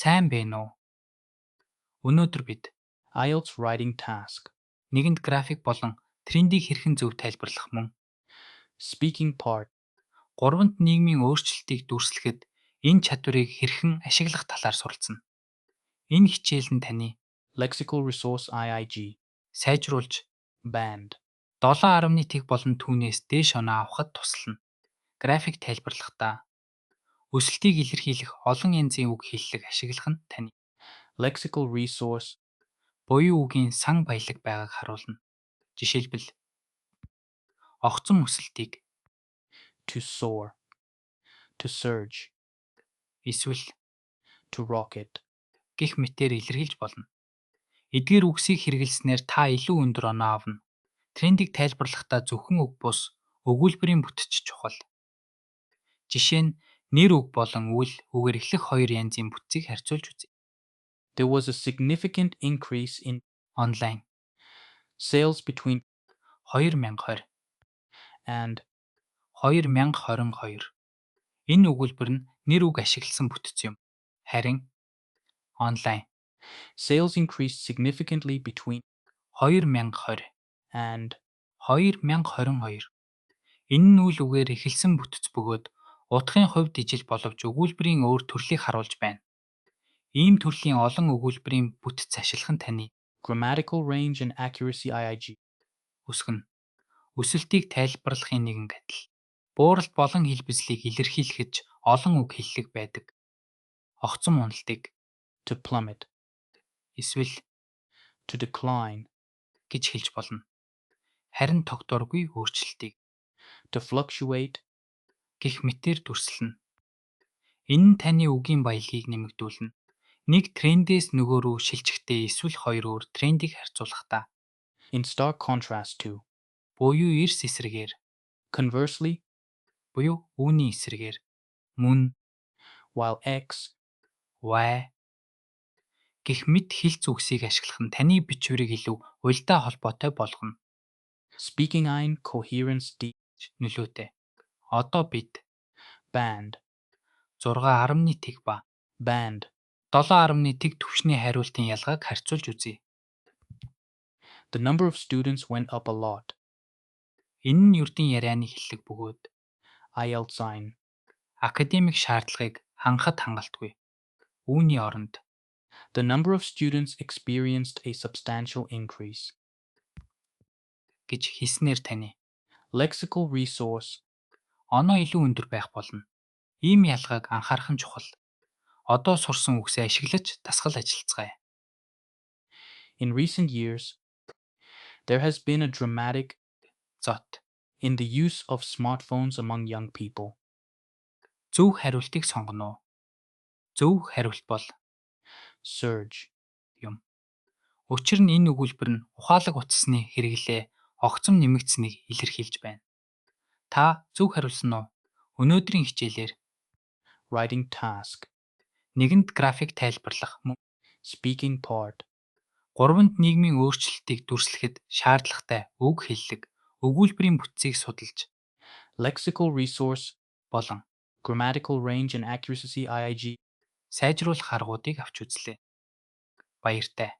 Сайн байна уу? Өнөөдөр бид IELTS writing task. нэгэнд график болон трендийг хэрхэн зөв тайлбарлах мөн Speaking part. гурвант нийгмийн өөрчлөлтийг дүрслэхэд энэ чадварыг хэрхэн ашиглах талаар суралцна. Энэ хичээл нь таны Lexical resource IIG. сайжруулж Band. 7.1 болон түүнээс дээш оноо авахд туслана. График тайлбарлахдаа өсөлтийг илэрхийлэх олон янзын үг хэллэг ашиглах нь таны Lexical resource. буян үгийн сан баялаг байгааг харуулна. Жишээлбэл огцом өсөлтийг To soar. To surge. эсвэл To rocket. гэх мэтээр илэрхийлж болно. Эдгээр үгсийг хэрэглэснээр та илүү өндөр оноо авна. Трендийг тайлбарлахдаа зөвхөн үг бус өгүүлбэрийн бүтц чухал. Жишээ нь нэр үг болон үгээр эхлэх хоёр янзын бүтцийг харьцуулж үзье. There was a significant increase in Онлайн sales between 2020 and 2022. Энэ өгүүлбэр нь нэр үг ашигласан бүтц юм. Харин онлайн sales increased significantly between 2020 and 2022. Энэ нь үл үгээр эхэлсэн бүтц бөгөөд утгын хувьд ижил боловч өгүүлбэрийн өөр төрлийг харуулж байна. Ийм төрлийн олон өгүүлбэрийн бүтц ашиглах нь таны grammatical range and accuracy IIG. өсгөн өсөлтийг тайлбарлахын нэгэн адил. Бууралт болон хэлбэзлийг илэрхийлэхэд олон үг хэллэг байдаг. Огцом уналтыг To plummet. эсвэл To decline. гэж хэлж болно. Харин тогтворгүй өөрчлөлтийг To fluctuate. гэх мэтээр дүрслэнэ. Энэ нь таны үгийн баялагийг нэмэгдүүлнэ. Нэг трендээс нөгөө рүү шилжихдээ эсвэл хоёр өөр трендийг харьцуулахдаа In stark contrast to. буюу эрс эсрэгээр Conversely, буюу үүний эсрэгээр мөн while X y гэх мэт хэлц үгсийг ашиглах нь таны бичвэрийг илүү уялдаа холбоотой болгоно. speaking ein coherence D. Нөлөөтэй. Одоо бид Band. 6.1 тэг ба Band. 7.1 тэг түвшний хариултын ялгааг харьцуулж үзье. The number of students went up a lot. Энэ нь ердийн ярианы хэллэг бөгөөд IELTS ein. академик шаардлагыг хангахад хангалтгүй. Үүний оронд The number of students experienced a substantial increase. гэж хэлснээр таны Lexical resource. оноо илүү өндөр байх болно. Ийм ялгааг анхаарах нь чухал. Одоо сурсан үгсээ ашиглаж дасгал ажиллацгаая. In recent years, there has been a dramatic Зот. in the use of smartphones among young people. Зөв хариултыг сонгоно уу? Зөв хариулт бол Surge. юм. Учир нь энэ өгүүлбэр нь ухаалаг утасны хэрэглээ огцом нэмэгдсэнийг илэрхийлж байна. Та зөв хариулсан уу? Өнөөдрийн хичээлээр Writing task. нэгэнд график тайлбарлах мөн Speaking part. гурвант нийгмийн өөрчлөлтийг дүрслэхэд шаардлагатай үг хэллэг, өгүүлбэрийн бүтцийг судалж Lexical resource. болон Grammatical range and accuracy IIG. сайжруулах аргуудыг авч үзлээ. Баяртай.